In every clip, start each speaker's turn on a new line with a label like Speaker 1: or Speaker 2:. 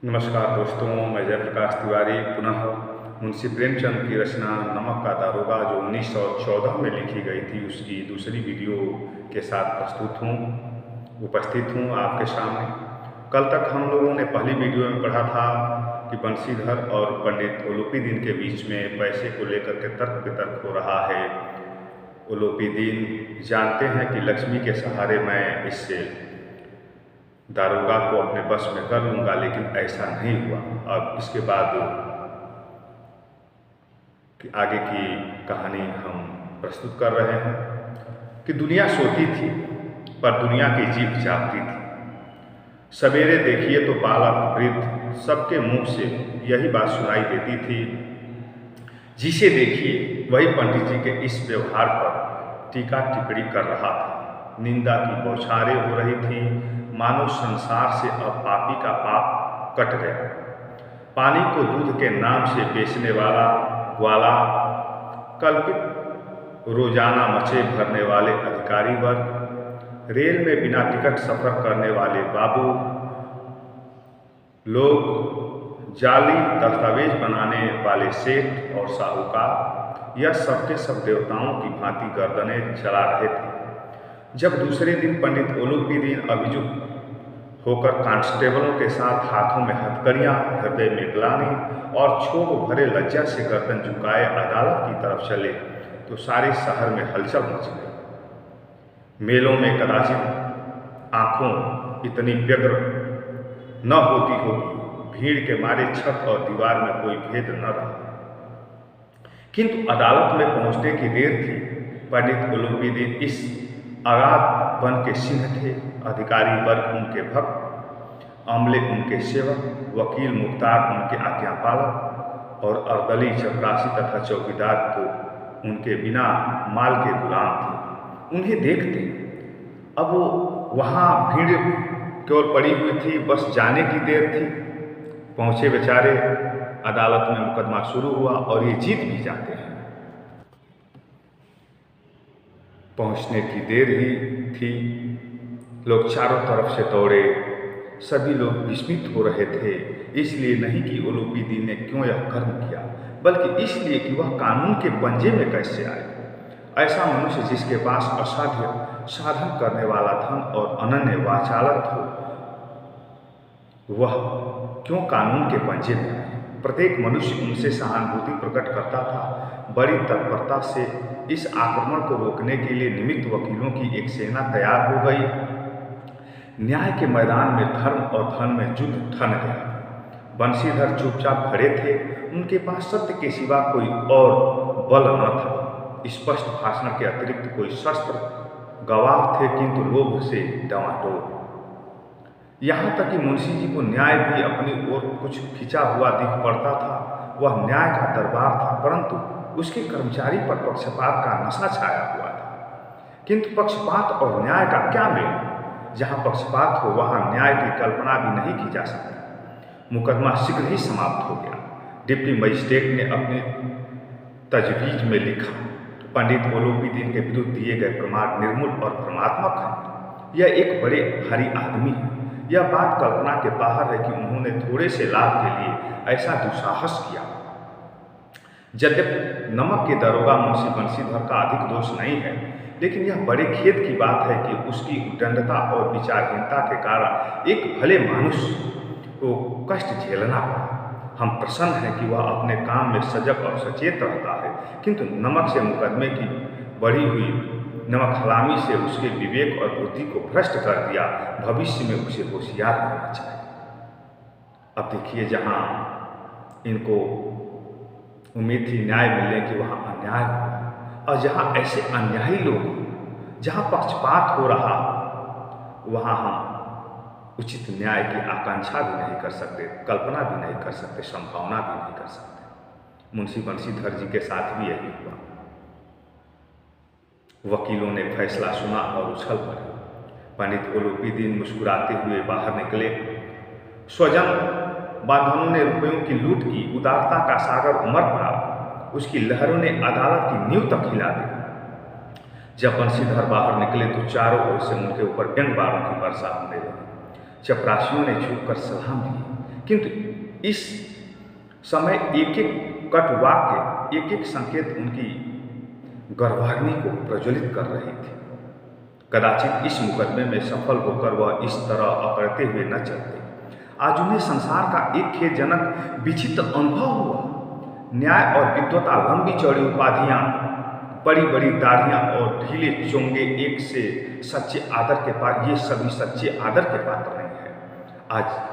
Speaker 1: नमस्कार दोस्तों, मैं जयप्रकाश तिवारी पुनः मुंशी प्रेमचंद की रचना नमक का दारोगा जो 1914 में लिखी गई थी उसकी दूसरी वीडियो के साथ उपस्थित हूँ आपके सामने। कल तक हम लोगों ने पहली वीडियो में पढ़ा था कि बंशीधर और पंडित ओलूपीदीन के बीच में पैसे को लेकर के तर्क वितर्क हो रहा है। ओलूपीदीन जानते हैं कि लक्ष्मी के सहारे मैं इससे दारोगा को अपने बस में कर लूँगा, लेकिन ऐसा नहीं हुआ। अब इसके बाद कि आगे की कहानी हम प्रस्तुत कर रहे हैं कि दुनिया सोती थी पर दुनिया की जीभ जागती थी। सवेरे देखिए तो बालक वृद्ध सबके मुंह से यही बात सुनाई देती थी। जिसे देखिए वही पंडित जी के इस व्यवहार पर टीका टिप्पणी कर रहा था। निंदा की बौछारें हो रही थी, मानो संसार से अब पापी का पाप कट गया। पानी को दूध के नाम से बेचने वाला ग्वाला, कल्पित रोजाना मचे भरने वाले अधिकारी वर्ग, रेल में बिना टिकट सफर करने वाले बाबू लोग, जाली दस्तावेज बनाने वाले सेठ और साहूकार, यह सबके सब देवताओं की भांति गर्दनें चला रहे थे। जब दूसरे दिन पंडित ओलूपीदीन अभियुक्त होकर कांस्टेबलों के साथ हाथों में हथकड़ियाँ, हृदय में ग्लानि और क्षोभ भरे लज्जा से गर्दन झुकाए अदालत की तरफ चले तो सारे शहर में हलचल मच गई। मेलों में कदाचित आंखों इतनी व्यग्र न होती होगी, भीड़ के मारे छत और दीवार में कोई भेद न रहा। किंतु अदालत में पहुंचने की देर थी। पंडित ओलूपीदीन इस अगाध वन के सिंह थे। अधिकारी वर्ग उनके भक्त, अमले उनके सेवक, वकील मुख्तार उनके आज्ञापालक और अर्दली चपरासी तथा चौकीदार तो उनके बिना माल के गुलाम थे। उन्हें देखते अब वहाँ भीड़ केवल पड़ी हुई थी, बस जाने की देर थी। पहुँचे बेचारे, अदालत में मुकदमा शुरू हुआ और ये जीत भी जाते हैं। पहुंचने की देर ही थी, लोग चारों तरफ से दौड़े। सभी लोग विस्मित हो रहे थे, इसलिए नहीं कि ओलूपीदीन ने क्यों यह कर्म किया, बल्कि इसलिए कि वह कानून के पंजे में कैसे आए। ऐसा मनुष्य जिसके पास असाध्य साधन करने वाला धन और अनन्य वाचालत हो, वह क्यों कानून के पंजे में आए। प्रत्येक मनुष्य उनसे सहानुभूति प्रकट करता था। बड़ी तत्परता से इस आक्रमण को रोकने के लिए निमित्त वकीलों की एक सेना तैयार हो गई। न्याय के मैदान में धर्म और धन में युद्ध ठन गया। बंशीधर चुपचाप खड़े थे, उनके पास सत्य के सिवा कोई और बल न था। स्पष्ट भाषण के अतिरिक्त कोई शस्त्र, गवाह थे किंतु लोभ से डवाडोल। यहाँ तक कि मुंशी जी को न्याय भी अपनी ओर कुछ खिंचा हुआ दिख पड़ता था। वह न्याय का दरबार था, परंतु उसके कर्मचारी पर पक्षपात का नशा छाया हुआ था। किंतु पक्षपात और न्याय का क्या मेल? जहाँ पक्षपात हो वहाँ न्याय की कल्पना भी नहीं की जा सकती। मुकदमा शीघ्र ही समाप्त हो गया। डिप्टी मजिस्ट्रेट ने अपनी तजवीज में लिखा, पंडित ओलूपीदीन के विरुद्ध दिए गए प्रमाण निर्मूल और भ्रमात्मक हैं। यह एक बड़े भारी आदमी है। यह बात कल्पना के बाहर है कि उन्होंने थोड़े से लाभ के लिए ऐसा दुस्साहस किया। यद्यपि नमक के दारोगा मुंशी बंशीधर का अधिक दोष नहीं है, लेकिन यह बड़े खेद की बात है कि उसकी उद्दंडता और विचारहीनता के कारण एक भले मनुष्य को कष्ट झेलना पड़ा। हम प्रसन्न हैं कि वह अपने काम में सजग और सचेत रहता है, किंतु नमक से मुकदमे की बढ़ी हुई नमक हलामी से उसके विवेक और बुद्धि को भ्रष्ट कर दिया। भविष्य में उसे होशियार रहना चाहिए। अब देखिए, जहाँ इनको उम्मीद थी न्याय मिलने की, वहाँ अन्याय हुआ। और जहाँ ऐसे अन्यायी लोग, जहाँ पक्षपात हो रहा, वहाँ हम उचित न्याय की आकांक्षा भी नहीं कर सकते, कल्पना भी नहीं कर सकते, संभावना भी नहीं कर सकते। मुंशी बंशीधर जी के साथ भी यही हुआ। वकीलों ने फैसला सुना और उछल पड़े। पंडित ओलूपीदीन मुस्कुराते हुए बाहर निकले। स्वजन बांधवों ने रुपयों की लूट की, उदारता का सागर उमड़ पड़ा। उसकी लहरों ने अदालत की नींव तक हिला दी। जब बंशीधर बाहर निकले तो चारों ओर से उनके ऊपर व्यंग बाणों की वर्षा होने लगी। चपरासियों ने झुककर सलाम दिए, किंतु इस समय एक एक कट वाक्य, एक एक संकेत उनकी गर्भाग्नि को प्रज्वलित कर रही थी। कदाचित इस मुकदमे में सफल होकर वह इस तरह अकड़ते हुए न चलते। आज उन्हें संसार का एक खेदजनक विचित्र अनुभव हुआ। न्याय और विद्वता, लंबी चौड़ी उपाधियां, बड़ी बड़ी दाढ़ियां और ढीले चोंगे, एक से सच्चे आदर के पात्र, ये सभी सच्चे आदर के पात्र नहीं है। आज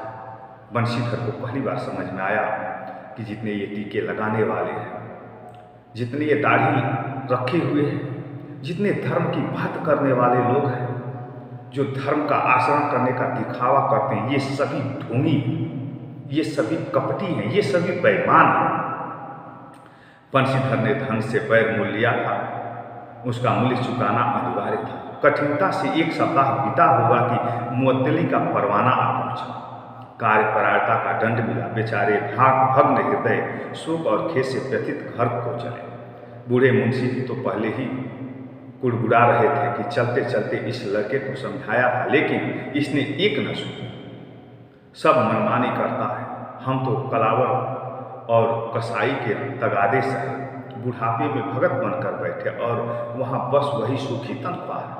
Speaker 1: बंशीधर को पहली बार समझ में आया कि जितने ये टीके लगाने वाले हैं, जितने ये दाढ़ी रखे हुए हैं, जितने धर्म की बात करने वाले लोग हैं, जो धर्म का आचरण करने का दिखावा करते हैं, ये सभी ढोंगी, ये सभी कपटी हैं, ये सभी बेईमान हैं। बंशीधर ने धन से पैर मोल लिया था, उसका मूल्य चुकाना अनिवार्य था। कठिनता से एक सप्ताह बीता होगा कि मुअत्तली का परवाना आ पहुंचा। कार्यपरायणता का दंड मिला। बेचारे भग्न हृदय शोक और खेद से व्यथित घर को चले। बूढ़े मुंशी जी तो पहले ही कुड़बुड़ा रहे थे कि चलते चलते इस लड़के को समझाया था, लेकिन इसने एक न सुनी। सब मनमानी करता है। हम तो कलावर और कसाई के तगादे से बुढ़ापे में भगत बनकर बैठे और वहाँ बस वही सूखी तनख्वाह है।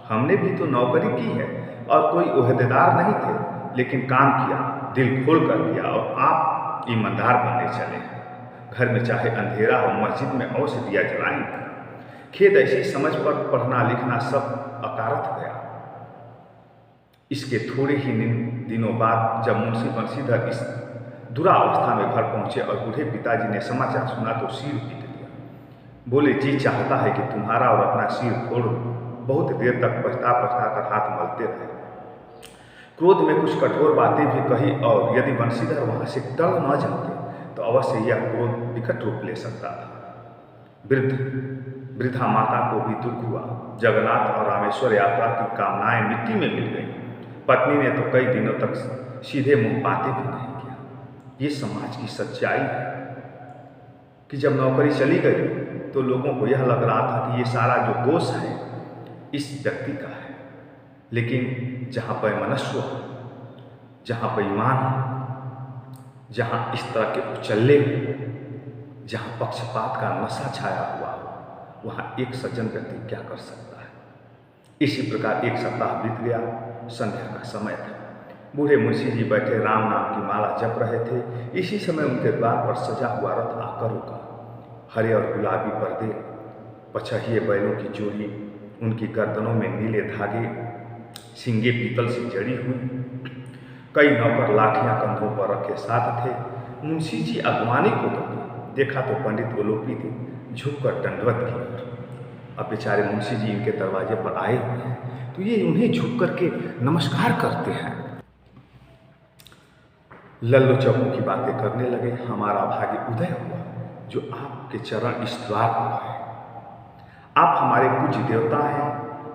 Speaker 1: हमने भी तो नौकरी की है और कोई ओहदेदार नहीं थे, लेकिन काम किया, दिल खोल कर किया, और आप ईमानदार बनने चले हैं। घर में चाहे अंधेरा हो, मस्जिद में अवश्य दिया जलाएंगे। खेद ऐसी समझ पर पढ़ना लिखना सब अकारथ गया। इसके थोड़े ही दिनों बाद जब मुंशी बंशीधर इस दुरावस्था में घर पहुंचे और बूढ़े पिताजी ने समाचार सुना तो सिर पीट लिया। बोले, जी चाहता है कि तुम्हारा और अपना सिर फोड़ दो। बहुत देर तक पछता पछता कर हाथ मलते रहे। क्रोध में कुछ कठोर बातें भी कही, और यदि बंशीधर वहां से टल न जाते तो अवश्य यह क्रोध विकट रूप ले सकता था। वृद्धा माता को भी दुख हुआ। जगन्नाथ और रामेश्वर यात्रा की कामनाएं मिट्टी में मिल गई। पत्नी ने तो कई दिनों तक सीधे मुंह बातें भी नहीं किया। ये समाज की सच्चाई है कि जब नौकरी चली गई तो लोगों को यह लग रहा था कि ये सारा जो दोष है इस व्यक्ति का है, लेकिन जहाँ वैमनस्य हो, जहाँ बेईमान हो, जहाँ इस तरह के उचल्ले हो, जहाँ पक्षपात का नशा छाया हुआ हो, वहाँ एक सज्जन व्यक्ति क्या कर सकता है। इसी प्रकार एक सप्ताह बीत गया। संध्या का समय था। बूढ़े मुंशी जी बैठे राम नाम की माला जप रहे थे। इसी समय उनके द्वार पर सजा हुआ रथ आकर रुका। हरे और गुलाबी पर्दे, पछहिए बैलों की जोड़ी, उनकी गर्दनों में नीले धागे, सींगे पीतल से जड़ी हुई। कई नौकर लाठियां कंधों पर रखे साथ थे। मुंशी जी अगवानी को दौड़े। देखा तो पंडित गोलोपी थे झुककर दंडवत की। अब बेचारे मुंशी जी इनके दरवाजे पर आए हुए हैं तो ये उन्हें झुक करके नमस्कार करते हैं। लल्लो चौकों की बातें करने लगे। हमारा भाग्य उदय हुआ जो आपके चरण इस द्वार पर आए। आप हमारे पूज्य देवता हैं।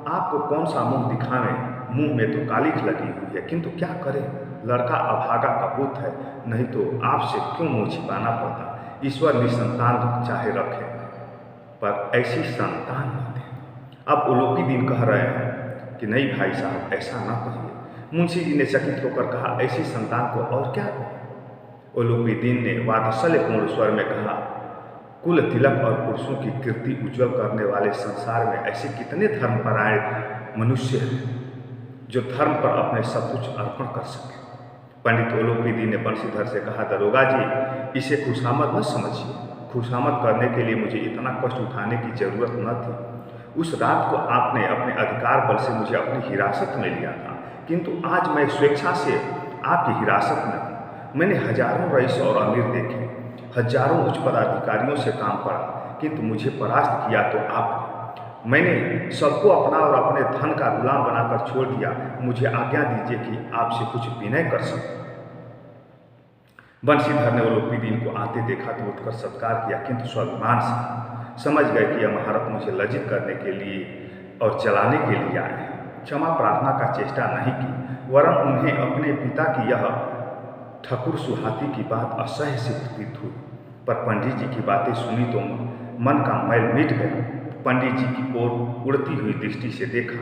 Speaker 1: आपको कौन सा मुंह दिखावें, मुंह में तो कालिख लगी हुई है, किंतु क्या करें, लड़का अभागा कपूत है, नहीं तो आपसे क्यों मुंह छिपाना पड़ता। ईश्वर निसंतान चाहे रखे, पर ऐसी संतान न दे। अब उलोपी दिन कह रहे हैं कि नहीं भाई साहब, ऐसा ना कहिए। मुंशी जी ने चकित होकर कहा, ऐसी संतान को और क्या हो। उलोपी दिन ने वात्सल्यपूर्ण स्वर में कहा, कुल तिलक और पुरुषों की कीर्ति उज्जवल करने वाले संसार में ऐसे कितने धर्मपरायण मनुष्य हैं जो धर्म पर अपने सब कुछ अर्पण कर सके। पंडित उलोपी दिन ने बंशीधर से कहा, दरोगा जी, इसे खुशामद न समझिए। खुशामद करने के लिए मुझे इतना कष्ट उठाने की जरूरत न थी। उस रात को आपने अपने अधिकार बल से मुझे अपनी हिरासत में लिया था, किंतु आज मैं स्वेच्छा से आपकी हिरासत में हूँ। मैंने हजारों रईस और अमीर देखे, हजारों उच्च पदाधिकारियों से काम पड़ा, किंतु मुझे परास्त किया तो आपने। मैंने सबको अपना और अपने धन का गुलाम बनाकर छोड़ दिया। मुझे आज्ञा दीजिए कि आपसे कुछ विनय कर सकूं। बंशीधर ने उलोपी दिन को आते देखा तो उठकर सत्कार किया, किंतु स्वाभिमान से। समझ गए कि यह महारत मुझे लज्जित करने के लिए और चलाने के लिए आए हैं। क्षमा प्रार्थना का चेष्टा नहीं की, वरन उन्हें अपने पिता की यह ठकुर सुहाती की बात असह्य से प्रतीत हुई। पर पंडित जी की बातें सुनी तो मन का मैल मिट गया। पंडित जी की ओर उड़ती हुई दृष्टि से देखा,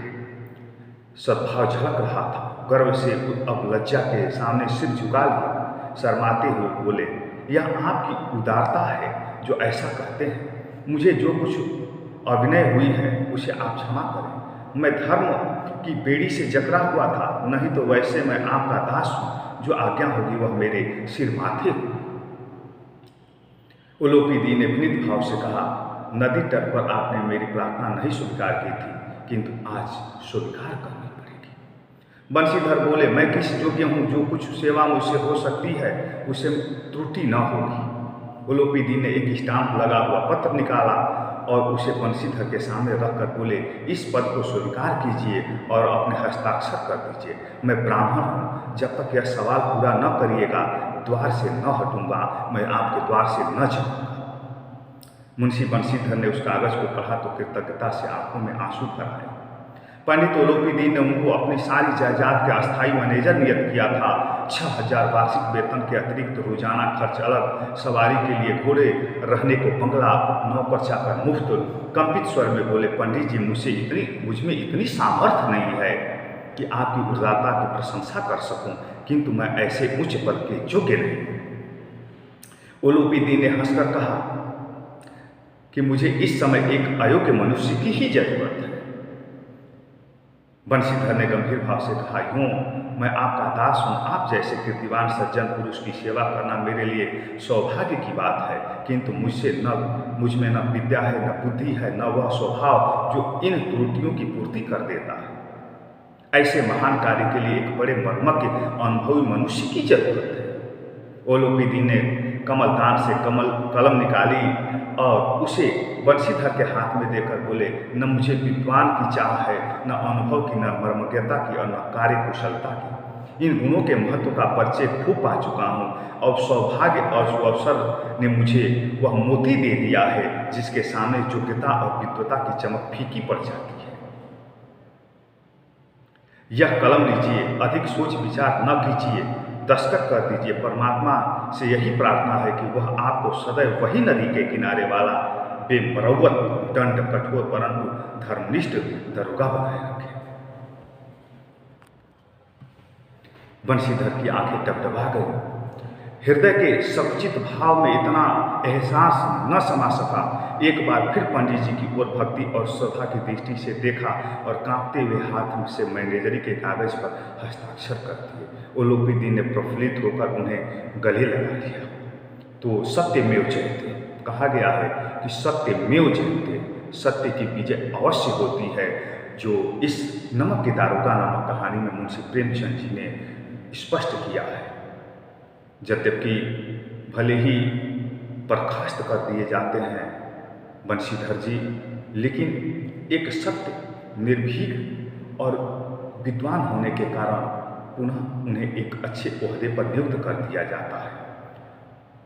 Speaker 1: सद्भाव झलक रहा था। गर्व से अब लज्जा के सामने सिर झुका लिया। शर्माते हुए बोले, यह आपकी उदारता है जो ऐसा कहते हैं। मुझे जो कुछ अभिनय हुई है उसे आप क्षमा करें। मैं धर्म की बेड़ी से जकड़ा हुआ था, नहीं तो वैसे मैं आपका दास हूँ। जो आज्ञा होगी वह मेरे सिर माथे हो। उलूपी ने विनीत भाव से कहा, नदी तट पर आपने मेरी प्रार्थना नहीं स्वीकार की थी, किंतु आज स्वीकार करनी पड़ेगी। बंशीधर बोले, मैं किस योग्य हूँ, जो कुछ सेवा मुझसे हो सकती है उसे त्रुटि न होगी। उलूपी ने एक स्टाम्प लगा हुआ पत्र निकाला और उसे बंशीधर के सामने रखकर बोले, इस पद को स्वीकार कीजिए और अपने हस्ताक्षर कर दीजिए। मैं ब्राह्मण हूँ, जब तक यह सवाल पूरा न करिएगा द्वार से न हटूंगा, मैं आपके द्वार से न जाऊंगा। मुंशी बंशीधर ने उस कागज को पढ़ा तो कृतज्ञता से आंखों में आंसू भर आए। पंडित उलूपी ने उनको अपनी सारी जायदाद के अस्थायी मैनेजर नियत किया था। 6000 वार्षिक वेतन के अतिरिक्त रोजाना खर्च अलग, सवारी के लिए घोड़े, रहने को बंगला, नौकर चाकर मुफ्त। कंपित स्वर में बोले, पंडित जी, मुझ में इतनी सामर्थ्य नहीं है कि आपकी उदारता की प्रशंसा कर सकूं, किंतु मैं ऐसे उच्च पद के योग्य नहीं। उलूपी ने हंसकर कहा कि मुझे इस समय एक अयोग्य मनुष्य की ही जरूरत है। बंशीधर ने गंभीर भाव से कहा, यूँ मैं आपका दास हूँ। आप जैसे कीर्तिवान सज्जन पुरुष की सेवा करना मेरे लिए सौभाग्य की बात है, किंतु मुझ में न विद्या है, न बुद्धि है, न वह स्वभाव जो इन त्रुटियों की पूर्ति कर देता है। ऐसे महान कार्य के लिए एक बड़े मर्मज्ञ अनुभवी मनुष्य की जरूरत है। उलूपी ने कमलदान से कलम निकाली और उसे बंशीधर के हाथ में देकर बोले, न मुझे विद्वान की चाह है, न अनुभव की, न मर्मज्ञता की और न कार्य कुशलता की। इन गुणों के महत्व का परिचय खूब पा चुका हूँ और सौभाग्य और सुअवसर ने मुझे वह मोती दे दिया है जिसके सामने योग्यता और विद्वता की चमक फीकी पड़ जाती है। यह कलम लीजिए, अधिक सोच विचार न कीजिए, दस्तक कर दीजिए। परमात्मा से यही प्रार्थना है कि वह आपको सदैव वही नदी के किनारे वाला बेमरौवत, दंड कठोर परंतु धर्मनिष्ठ दरोगा बनाए रखे। बंशीधर की आंखें टपटपा गई। हृदय के सकुचित भाव में इतना एहसास न समा सका। एक बार फिर पंडित जी की ओर भक्ति और श्रद्धा की दृष्टि से देखा और कांपते हुए हाथ से मैनेजरी के कागज पर हस्ताक्षर कर दिए। उलूपी ने प्रफुल्लित होकर उन्हें गले लगा लिया। तो सत्यमेव जयते कहा गया है कि सत्यमेव जयते, सत्य की विजय अवश्य होती है, जो इस नमक के दारोगा नामक कहानी में मुंशी प्रेमचंद जी ने स्पष्ट किया है। यद्यपि भले ही बर्खास्त कर दिए जाते हैं बंशीधर जी, लेकिन एक सत्य, निर्भीक और विद्वान होने के कारण पुनः उन्हें एक अच्छे ओहदे पर नियुक्त कर दिया जाता है।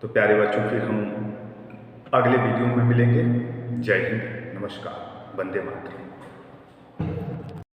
Speaker 1: तो प्यारे बच्चों, फिर हम अगले वीडियो में मिलेंगे। जय हिंद, नमस्कार, वंदे मातरम।